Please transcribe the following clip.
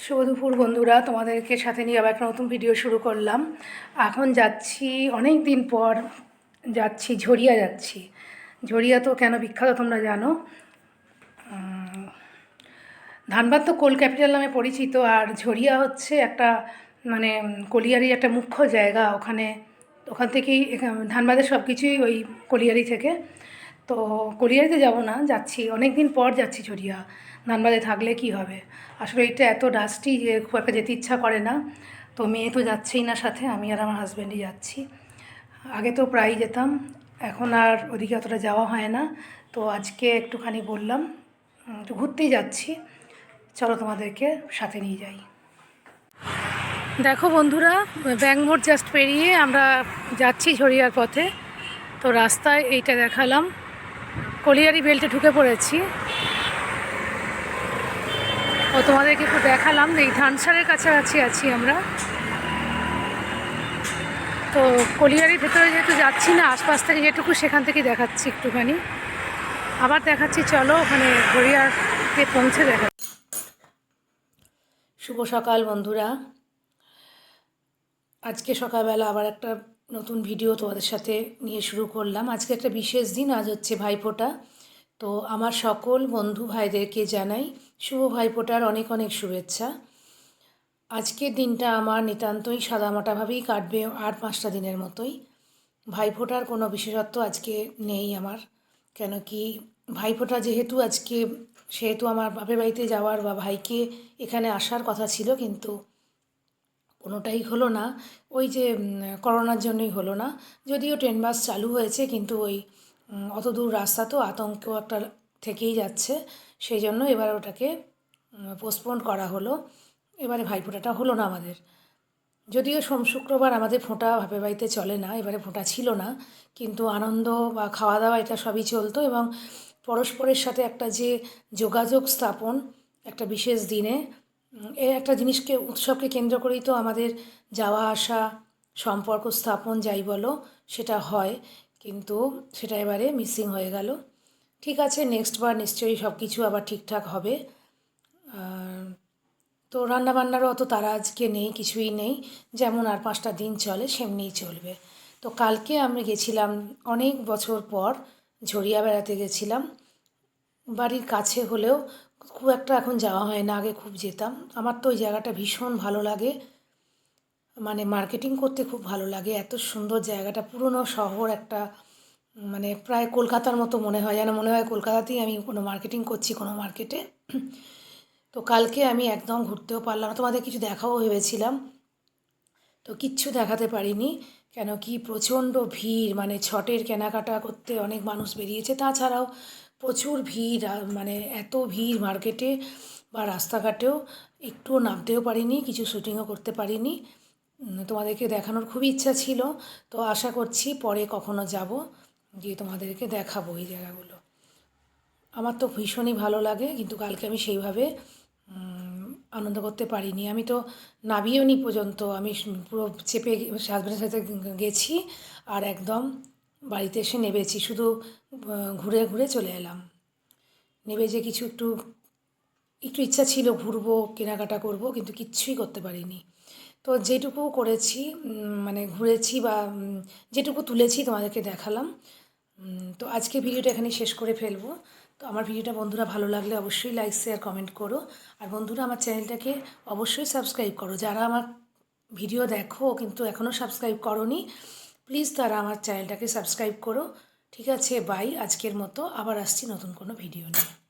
শুভ দুপুর বন্ধুরা, তোমাদেরকে সাথে নিয়ে আবার একটা নতুন ভিডিও শুরু করলাম। এখন যাচ্ছি, অনেক দিন পর যাচ্ছি, ঝরিয়া যাচ্ছি। ঝরিয়া তো কেন বিখ্যাত তোমরা জানো। ধানবাদ তো কোল ক্যাপিটাল নামে পরিচিত, আর ঝরিয়া হচ্ছে একটা মানে কলিয়ারির একটা মুখ্য জায়গা। ওখান থেকেই ধানবাদের সব কিছুই ওই কলিয়ারি থেকে। তো কলিয়ারিতে যাব না, যাচ্ছি অনেক দিন পর যাচ্ছি ঝরিয়া। ধানবাদে থাকলে কি হবে, আসলে এটা এত ডাস্টি যে খুব একটা যেতে ইচ্ছা করে না। তো মেয়ে তো যাচ্ছেই না সাথে, আমি আর আমার হাজব্যান্ডই যাচ্ছি। আগে তো প্রায়ই যেতাম, এখন আর ওদিকে অতটা যাওয়া হয় না। তো আজকে একটুখানি বললাম একটু ঘুরতেই যাচ্ছি, চলো তোমাদেরকে সাথে নিয়ে যাই। দেখো বন্ধুরা, ব্যাঙ্ক মোড় জাস্ট পেরিয়ে আমরা যাচ্ছি ঝরিয়ার পথে। তো রাস্তায় এইটা দেখালাম, কলিয়ারি বেল্টে ঢুকে পড়েছি। ও তোমাদেরকে একটু দেখালাম, এই ধানসারের কাছাকাছি আছি আমরা। তো কলিয়ারির ভেতরে যেহেতু যাচ্ছি না, আশপাশ থেকে যেটুকু সেখান থেকেই দেখাচ্ছি একটুখানি, আবার দেখাচ্ছি। চলো ওখানে ঝরিয়াতে পৌঁছে দেখা। শুভ সকাল বন্ধুরা, আজকে সকালবেলা আবার একটা নতুন ভিডিও তোমাদের সাথে নিয়ে শুরু করলাম। আজকে একটা বিশেষ দিন, আজ হচ্ছে ভাইফোঁটা। তো আমার সকল বন্ধু ভাইদেরকে জানাই শুভ ভাইফোঁটার অনেক অনেক শুভেচ্ছা। আজকের দিনটা আমার নিতান্তই সাদামাটাভাবেই কাটবে, আর 5টা দিনের মতোই। ভাইফোঁটার কোনো বিশেষত্ব আজকে নেই আমার, কেন কি ভাইফোঁটা যেহেতু আজকে, সেহেতু আমার বাপের বাড়িতে যাওয়ার বা ভাইকে এখানে আসার কথা ছিল, কিন্তু কোনোটাই হলো না। ওই যে করোনার জন্যই হলো না। যদিও ট্রেন বাস চালু হয়েছে, কিন্তু ওই অত দূর রাস্তা তো আতঙ্ক একটা থেকেই যাচ্ছে। সেই জন্য এবার ওটাকে পোস্টপোন করা হলো। এবারে ভাইফোঁটাটা হলো না আমাদের। যদিও সোম শুক্রবার আমাদের ফোঁটা বাপের বাড়িতে চলে না, এবারে ফোঁটা ছিল না, কিন্তু আনন্দ বা খাওয়া দাওয়া এটা সবই চলতো। এবং পরস্পরের সাথে একটা যে যোগাযোগ স্থাপন একটা বিশেষ দিনে, এই একটা জিনিসকে, উৎসবকে কেন্দ্র করেই তো আমাদের যাওয়া আসা, সম্পর্ক স্থাপন যাই বলো সেটা হয়, কিন্তু সেটা এবারে মিসিং হয়ে গেল। ঠিক আছে, নেক্সট বার নিশ্চয়ই সব কিছু আবার ঠিকঠাক হবে। তো রান্নাবান্নারও অত তাড়া আজকে নেই, কিছুই নেই, যেমন আর 5টা দিন চলে সেমনিই চলবে। তো কালকে আমি গেছিলাম, অনেক বছর পর ঝরিয়া বেড়াতে গেছিলাম। বাড়ির কাছে হলেও খুব একটা এখন যাওয়া হয় না, আগে খুব যেতাম। আমার তো ওই জায়গাটা ভীষণ ভালো লাগে, মানে মার্কেটিং করতে খুব ভালো লাগে। এত সুন্দর জায়গাটা, পুরনো শহর একটা, মানে প্রায় কলকাতার মতো মনে হয়, যেন মনে হয় কলকাতাতেই আমি কোনো মার্কেটিং করছি, কোনো মার্কেটে। তো কালকে আমি একদম ঘুরতেও পারলাম না, তোমাদের কিছু দেখাও ভেবেছিলাম, তো কিচ্ছু দেখাতে পারিনি। কেন কি প্রচণ্ড ভিড়, মানে ছটের কেনাকাটা করতে অনেক মানুষ বেরিয়েছে, তাছাড়াও প্রচুর ভিড়। মানে এত ভিড় মার্কেটে বা রাস্তাঘাটেও, একটুও নামতেও পারিনি, কিছু শ্যুটিংও করতে পারিনি। তোমাদেরকে দেখানোর খুবই ইচ্ছা ছিল। তো আশা করছি পরে কখনো যাব, গিয়ে তোমাদেরকে দেখাবো এই জায়গাগুলো। আমার তো ভীষণই ভালো লাগে, কিন্তু কালকে আমি সেইভাবে আনন্দ করতে পারিনি। আমি তো নামিয়েও নি পর্যন্ত, আমি পুরো চেপে হাজব্যান্ডের সাথে গেছি, আর একদম বাড়িতে এসে নেমেছি, শুধু ঘুরে ঘুরে চলে এলাম। নেমে যে কিছু একটু একটু ইচ্ছা ছিল, ঘুরবো, কেনাকাটা করব, কিন্তু কিচ্ছুই করতে পারিনি। তো যেটুকু করেছি, মানে ঘুরেছি বা যেটুকু তুলেছি তোমাদেরকে দেখালাম। তো আজকে ভিডিওটা এখানেই শেষ করে ফেলবো। তো আমার ভিডিওটা বন্ধুরা ভালো লাগলে অবশ্যই লাইক শেয়ার কমেন্ট করো। আর বন্ধুরা আমার চ্যানেলটাকে অবশ্যই সাবস্ক্রাইব করো। যারা আমার ভিডিও দেখো কিন্তু এখনও সাবস্ক্রাইব করোনি, প্লিজ তারা আমার চ্যানেলটাকে সাবস্ক্রাইব করো। ঠিক আছে, বাই, আজকের মতো আবার আসছি নতুন কোনো ভিডিও নিয়ে।